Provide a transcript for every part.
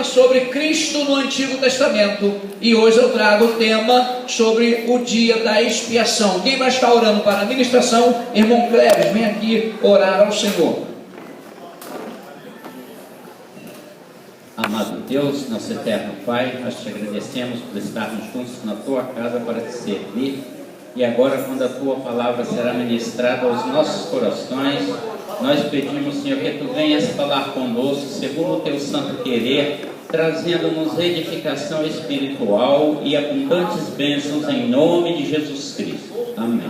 sobre Cristo no Antigo Testamento. E hoje eu trago o tema sobre o dia da expiação. Quem vai estar orando para a ministração? Irmão Cleves, vem aqui orar ao Senhor. Amado Deus, nosso eterno Pai, nós te agradecemos por estarmos juntos na tua casa para te servir. E agora, quando a tua palavra será ministrada aos nossos corações, nós pedimos, Senhor, que tu venhas falar conosco segundo o teu santo querer, trazendo-nos edificação espiritual e abundantes bênçãos em nome de Jesus Cristo. Amém.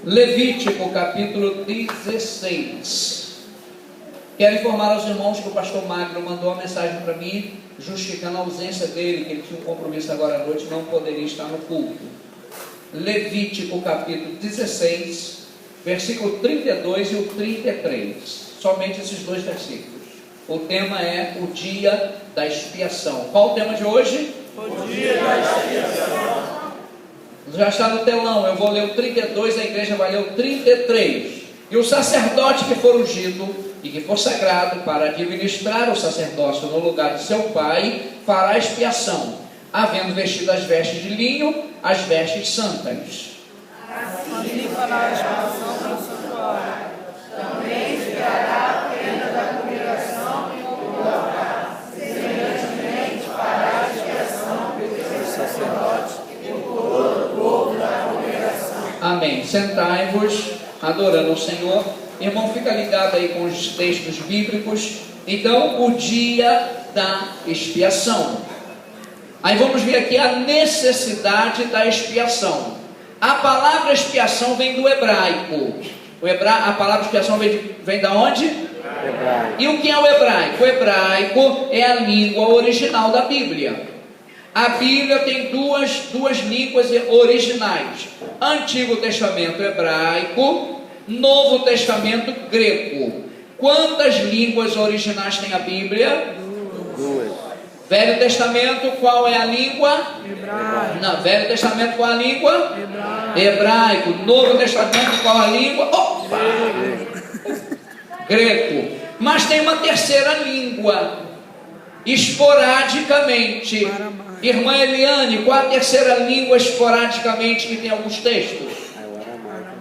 Levítico capítulo 16. Quero informar aos irmãos que o pastor Magno mandou uma mensagem para mim, justificando a ausência dele, que ele tinha um compromisso agora à noite, não poderia estar no culto. Levítico capítulo 16, versículo 32 e o 33. Somente esses dois versículos. O tema é o dia da expiação. Qual o tema de hoje? O dia da expiação. Já está no telão, eu vou ler o 32, a igreja vai ler o 33. E o sacerdote que for ungido e que for sagrado para administrar o sacerdócio no lugar de seu pai, fará expiação, havendo vestido as vestes de linho, as vestes santas. Assim fará a expiação no santuário. Também expiará a pena da congregação e colocará, semelhantemente fará a expiação pelo sacerdote e por todo o povo da congregação. Amém. Sentai-vos, adorando o Senhor. Irmão, fica ligado aí com os textos bíblicos. Então, o dia da expiação. Aí vamos ver aqui a necessidade da expiação. A palavra expiação vem do hebraico. A palavra expiação vem da onde? Hebraico. E o que é o hebraico? O hebraico é a língua original da Bíblia. A Bíblia tem duas línguas originais: Antigo Testamento hebraico, Novo Testamento grego. Quantas línguas originais tem a Bíblia? Duas. Velho Testamento, qual é a língua? Hebraico. Não, Velho Testamento, qual é a língua? Hebraico. Hebraico. Novo Testamento, qual a língua? Opa! Grego. Mas tem uma terceira língua, esporadicamente. Irmã Eliane, qual a terceira língua esporadicamente que tem alguns textos?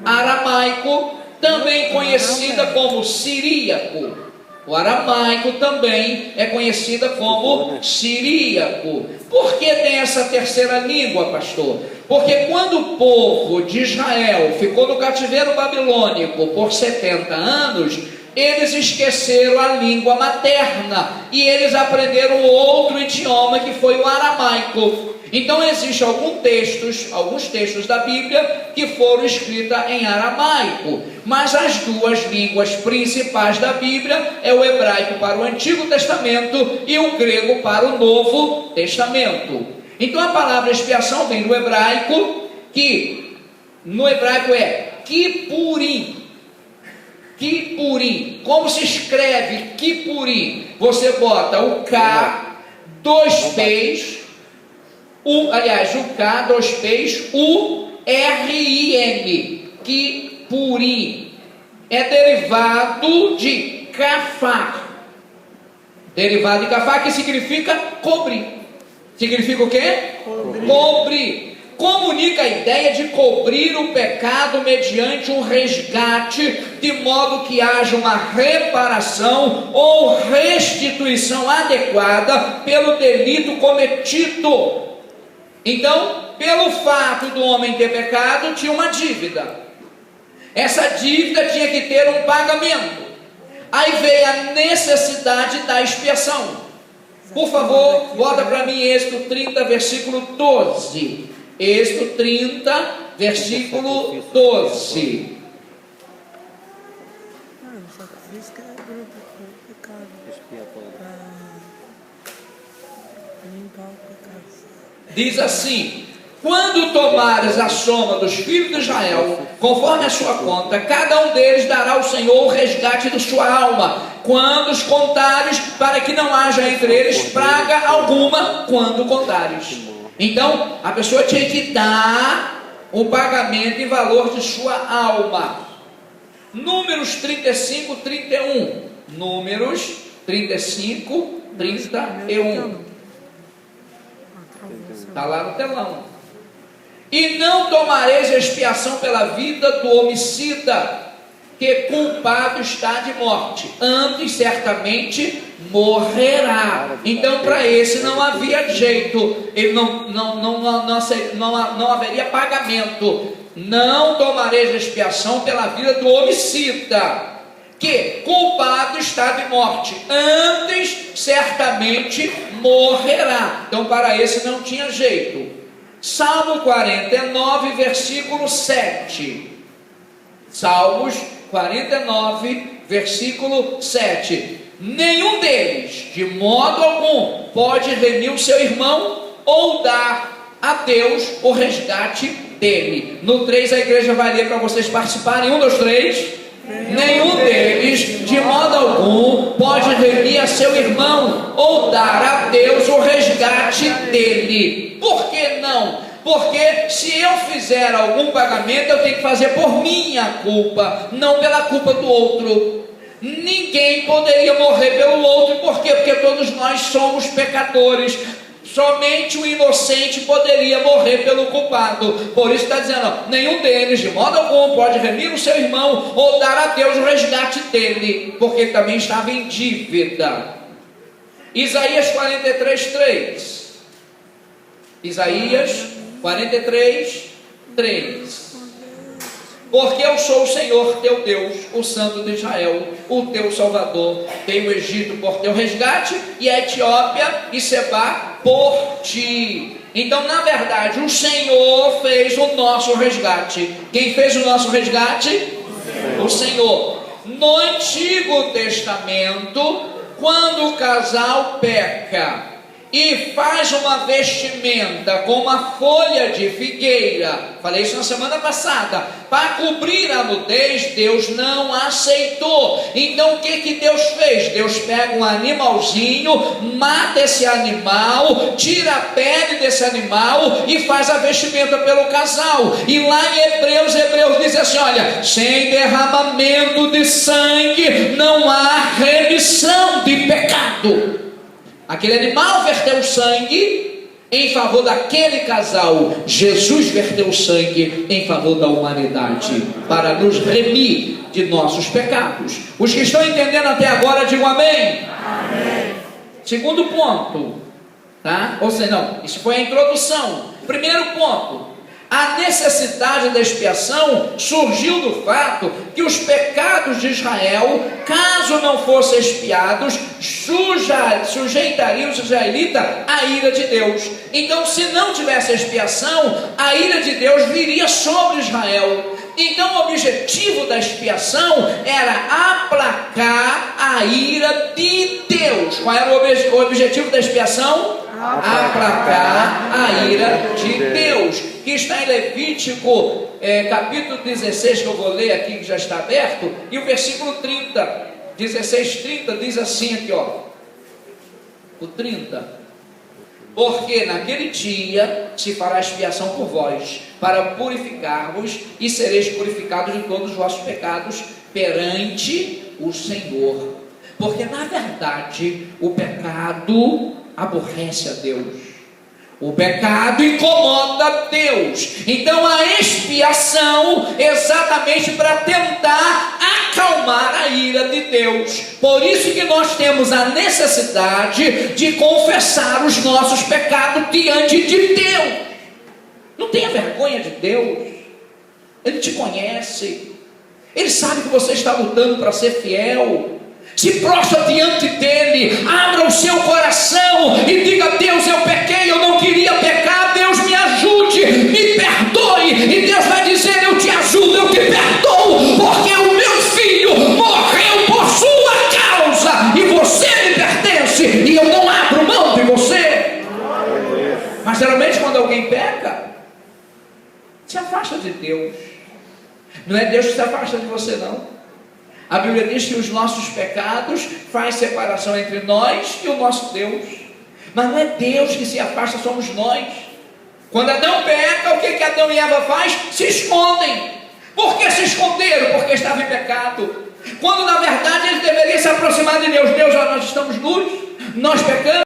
Aramaico, também conhecida como siríaco. O aramaico também é conhecida como siríaco. Por que tem essa terceira língua, pastor? Porque quando o povo de Israel ficou no cativeiro babilônico por 70 anos, eles esqueceram a língua materna e eles aprenderam outro idioma, que foi o aramaico. Então existem alguns textos da Bíblia que foram escritos em aramaico, mas as duas línguas principais da Bíblia é o hebraico para o Antigo Testamento e o grego para o Novo Testamento. Então a palavra expiação vem do hebraico, que no hebraico é kippurim. Kippurim. Como se escreve kippurim? Você bota o K, dois P's, o K, dois P's, U-R-I-M, kippurim. É derivado de kafar. Derivado de kafar, que significa cobrir. Significa o quê? Cobrir. Comunica a ideia de cobrir o pecado mediante um resgate, de modo que haja uma reparação ou restituição adequada pelo delito cometido. Então, pelo fato do homem ter pecado, tinha uma dívida. Essa dívida tinha que ter um pagamento. Aí veio a necessidade da expiação. Por favor, bota para mim Êxodo 30, versículo 12. Êxodo 30, versículo 12. Diz assim: quando tomares a soma dos filhos de Israel, conforme a sua conta, cada um deles dará ao Senhor o resgate de sua alma, quando os contares, para que não haja entre eles praga alguma, quando contares. Então, a pessoa tinha que dar o pagamento em valor de sua alma. Números 35, 31. Números 35, 31. Está lá no telão. E não tomareis expiação pela vida do homicida, que culpado está de morte, antes certamente morrerá. Então para esse não havia jeito, ele não haveria pagamento. Não tomareis expiação pela vida do homicida, que culpado está de morte, antes certamente morrerá. Então para esse não tinha jeito. Salmo 49, versículo 7. Salmos 49, versículo 7. Nenhum deles, de modo algum, pode remir o seu irmão ou dar a Deus o resgate dele. No 3 a igreja vai ler para vocês participarem. 1, 2, 3. Nenhum deles, de modo algum, pode remir a seu irmão ou dar a Deus o resgate dele. Por que não? Porque se eu fizer algum pagamento, eu tenho que fazer por minha culpa, não pela culpa do outro. Ninguém poderia morrer pelo outro. Por quê? Porque todos nós somos pecadores. Somente o inocente poderia morrer pelo culpado. Por isso está dizendo, ó, nenhum deles, de modo algum, pode remir o seu irmão ou dar a Deus o resgate dele, porque ele também estava em dívida. Isaías 43, 3. Isaías 43, 3. Porque eu sou o Senhor teu Deus, o Santo de Israel, o teu Salvador. Tenho o Egito por teu resgate, e a Etiópia e Sebá por ti. Então, na verdade, o Senhor fez o nosso resgate. Quem fez o nosso resgate? O Senhor. No Antigo Testamento, quando o casal peca e faz uma vestimenta com uma folha de figueira, falei isso na semana passada, para cobrir a nudez, Deus não aceitou. Então o que Deus fez? Deus pega um animalzinho, mata esse animal, tira a pele desse animal e faz a vestimenta pelo casal. E lá em Hebreus diz assim, olha, sem derramamento de sangue não há remissão de pecado. Aquele animal verteu sangue em favor daquele casal. Jesus verteu sangue em favor da humanidade, para nos remir de nossos pecados. Os que estão entendendo até agora, digam amém. Amém. Segundo ponto, tá? Ou seja, não, isso foi a introdução. Primeiro ponto, a necessidade da expiação surgiu do fato que os pecados de Israel, caso não fossem expiados, sujeitariam os israelitas à ira de Deus. Então, se não tivesse expiação, a ira de Deus viria sobre Israel. Então o objetivo da expiação era aplacar a ira de Deus. Qual era o objetivo da expiação? Aplacar a ira de Deus, que está em Levítico capítulo 16, que eu vou ler aqui, que já está aberto, e o versículo 30, 16, 30, diz assim aqui, ó, o 30: porque naquele dia se fará expiação por vós, para purificar-vos, e sereis purificados de todos os vossos pecados perante o Senhor. Porque na verdade o pecado aborrece a Deus, o pecado incomoda Deus. Então a expiação exatamente para tentar acalmar a ira de Deus. Por isso que nós temos a necessidade de confessar os nossos pecados diante de Deus. Não tenha vergonha de Deus. Ele te conhece, Ele sabe que você está lutando para ser fiel. Se prostra diante dele, abra o seu coração e diga: Deus, eu pequei, eu não queria pecar, Deus me ajude, me perdoe. E Deus vai dizer: eu te ajudo, eu te perdoo, porque o meu filho morreu por sua causa e você me pertence, e eu não abro mão de você. Mas geralmente quando alguém peca, se afasta de Deus. Não é Deus que se afasta de você, não. A Bíblia diz que os nossos pecados faz separação entre nós e o nosso Deus. Mas não é Deus que se afasta, somos nós. Quando Adão peca, o que Adão e Eva faz? Se escondem. Por que se esconderam? Porque estavam em pecado. Quando na verdade eles deveriam se aproximar de Deus. Deus, nós estamos nus, Nós pecamos